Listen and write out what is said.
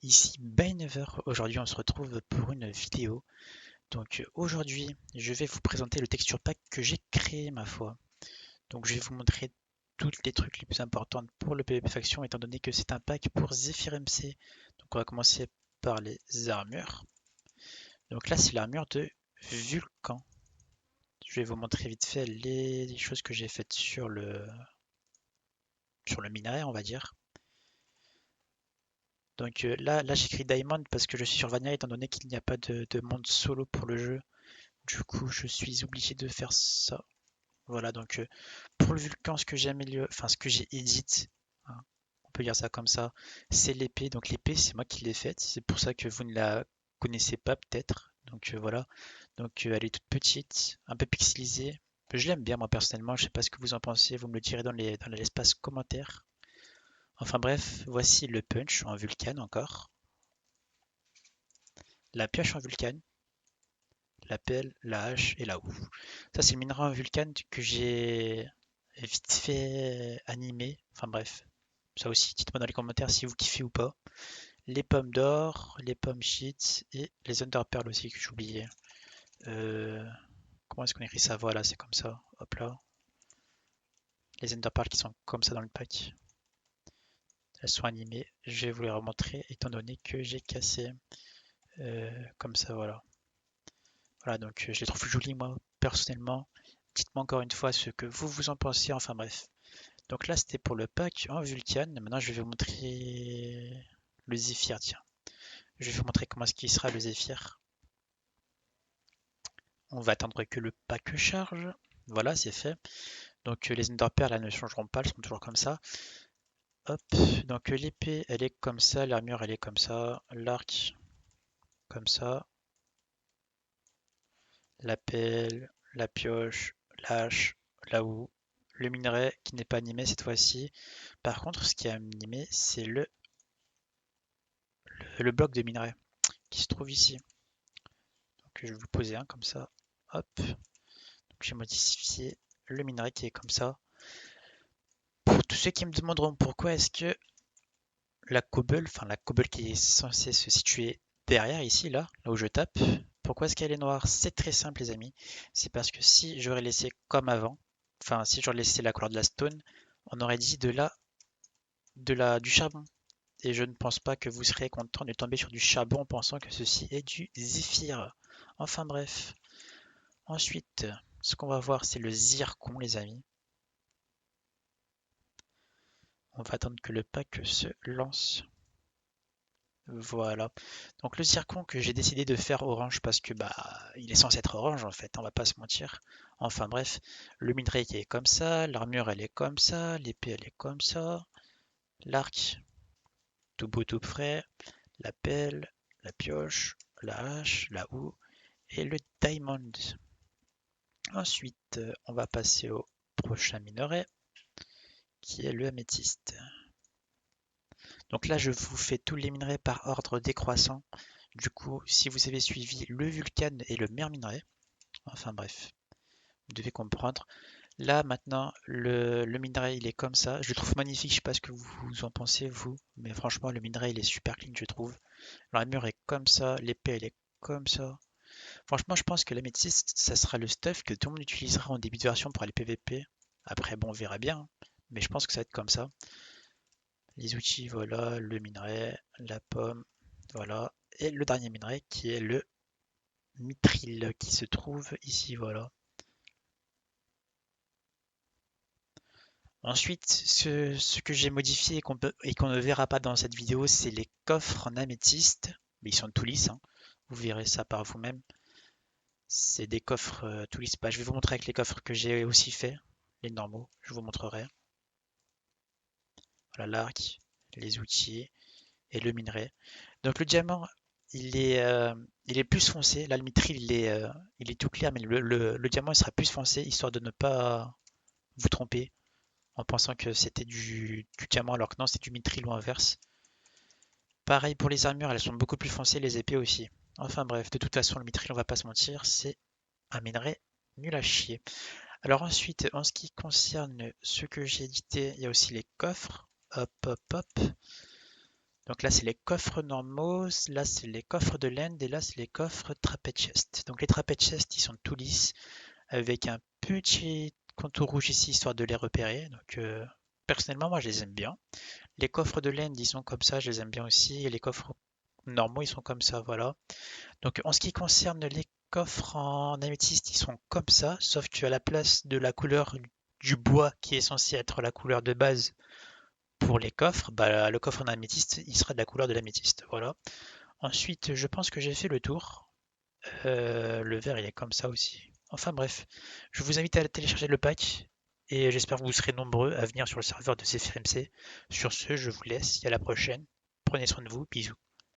Ici Bainever. Aujourd'hui on se retrouve pour une vidéo. Donc aujourd'hui je vais vous présenter le texture pack que j'ai créé ma foi. Donc je vais vous montrer tous les trucs les plus importants pour le PvP Faction étant donné que c'est un pack pour Zephyr MC. Donc on va commencer par les armures. Donc là c'est l'armure de Vulcan. Je vais vous montrer vite fait les choses que j'ai faites sur le minerai on va dire. Donc là j'écris Diamond parce que je suis sur Vanilla étant donné qu'il n'y a pas de monde solo pour le jeu. Du coup, je suis obligé de faire ça. Voilà, donc pour le Vulcan, ce que j'ai amélioré, enfin ce que j'ai edit, hein, on peut dire ça comme ça, c'est l'épée. Donc l'épée, c'est moi qui l'ai faite. C'est pour ça que vous ne la connaissez pas peut-être. Donc voilà. Donc elle est toute petite, un peu pixelisée. Je l'aime bien moi personnellement. Je sais pas ce que vous en pensez. Vous me le direz dans l'espace commentaire. Enfin bref, voici le punch en Vulcan encore. La pioche en Vulcan. La pelle, la hache et la houe. Ça, c'est le minerai Vulcan que j'ai vite fait animer. Enfin bref, ça aussi, dites-moi dans les commentaires si vous kiffez ou pas. Les pommes d'or, les pommes shit et les underpearls aussi que j'oubliais. Euh, comment est-ce qu'on écrit ça? Voilà, c'est comme ça. Hop là. Les underpearls qui sont comme ça dans le pack. Elles sont animées. Je vais vous les remontrer étant donné que j'ai cassé comme ça. Voilà. Voilà, donc je les trouve jolies moi personnellement. Dites-moi encore une fois ce que vous en pensez. Enfin bref. Donc là, c'était pour le pack en Vulcan. Maintenant, je vais vous montrer le Zephyr. Tiens, je vais vous montrer comment est-ce qu'il sera le Zephyr. On va attendre que le pack charge. Voilà, c'est fait. Donc les Enderpearls là ne changeront pas, elles sont toujours comme ça. Hop. Donc l'épée, elle est comme ça, l'armure, elle est comme ça, l'arc, comme ça, la pelle, la pioche, la hache, la houe, le minerai qui n'est pas animé cette fois-ci. Par contre, ce qui est animé, c'est le bloc de minerai qui se trouve ici. Donc je vais vous poser un comme ça. Hop. Donc j'ai modifié le minerai qui est comme ça. Pour tous ceux qui me demanderont pourquoi est-ce que la cobble qui est censée se situer derrière ici, là où je tape, pourquoi est-ce qu'elle est noire? C'est très simple les amis. C'est parce que si j'aurais laissé comme avant, enfin si j'aurais laissé la couleur de la stone, on aurait dit du charbon. Et je ne pense pas que vous serez content de tomber sur du charbon en pensant que ceci est du zéphyr. Enfin bref. Ensuite, ce qu'on va voir, c'est le zircon, les amis. On va attendre que le pack se lance. Voilà. Donc le zircon que j'ai décidé de faire orange parce que bah il est censé être orange en fait, on va pas se mentir. Enfin bref, le minerai qui est comme ça, l'armure elle est comme ça, l'épée elle est comme ça, l'arc tout beau tout frais, la pelle, la pioche, la hache, la houe et le diamond. Ensuite, on va passer au prochain minerai qui est le améthyste. Donc là, je vous fais tous les minerais par ordre décroissant. Du coup, si vous avez suivi le Vulcan et le mer minerai, enfin bref, vous devez comprendre. Là, maintenant, le minerai, il est comme ça. Je le trouve magnifique, je sais pas ce que vous en pensez, vous. Mais franchement, le minerai, il est super clean, je trouve. L'armure est comme ça, l'épée, elle est comme ça. Franchement, je pense que l'améthyste, ça sera le stuff que tout le monde utilisera en début de version pour aller PVP. Après, bon, on verra bien, hein. Mais je pense que ça va être comme ça. Les outils, voilà, le minerai, la pomme, voilà. Et le dernier minerai qui est le mithril qui se trouve ici, voilà. Ensuite, ce que j'ai modifié et qu'on ne verra pas dans cette vidéo, c'est les coffres en améthyste. Mais ils sont tout lisses, hein. Vous verrez ça par vous-même. C'est des coffres tout lisses. Bah, je vais vous montrer avec les coffres que j'ai aussi fait, les normaux. Je vous montrerai. Voilà l'arc, les outils et le minerai. Donc le diamant, il est plus foncé. Là, le mithril, il est tout clair, mais le diamant, il sera plus foncé, histoire de ne pas vous tromper en pensant que c'était du diamant, alors que non, c'est du mithril ou inverse. Pareil pour les armures, elles sont beaucoup plus foncées, les épées aussi. Enfin bref, de toute façon, le mithril, on va pas se mentir, c'est un minerai nul à chier. Alors ensuite, en ce qui concerne ce que j'ai édité, il y a aussi les coffres. Hop, hop, hop. Donc là, c'est les coffres normaux, là, c'est les coffres de laine, et là, c'est les coffres trapèze chest. Donc les trapèze chest, ils sont tout lisses, avec un petit contour rouge ici, histoire de les repérer. Donc personnellement, moi, je les aime bien. Les coffres de laine, ils sont comme ça, je les aime bien aussi. Et les coffres normaux, ils sont comme ça, voilà. Donc en ce qui concerne les coffres en améthyste, ils sont comme ça, sauf qu'à la place de la couleur du bois qui est censé être la couleur de base pour les coffres, bah, le coffre en améthyste, il sera de la couleur de l'améthyste. Voilà. Ensuite, je pense que j'ai fait le tour. Le vert, il est comme ça aussi. Enfin bref, je vous invite à télécharger le pack et j'espère que vous serez nombreux à venir sur le serveur de CFMC. Sur ce, je vous laisse et à la prochaine. Prenez soin de vous. Bisous.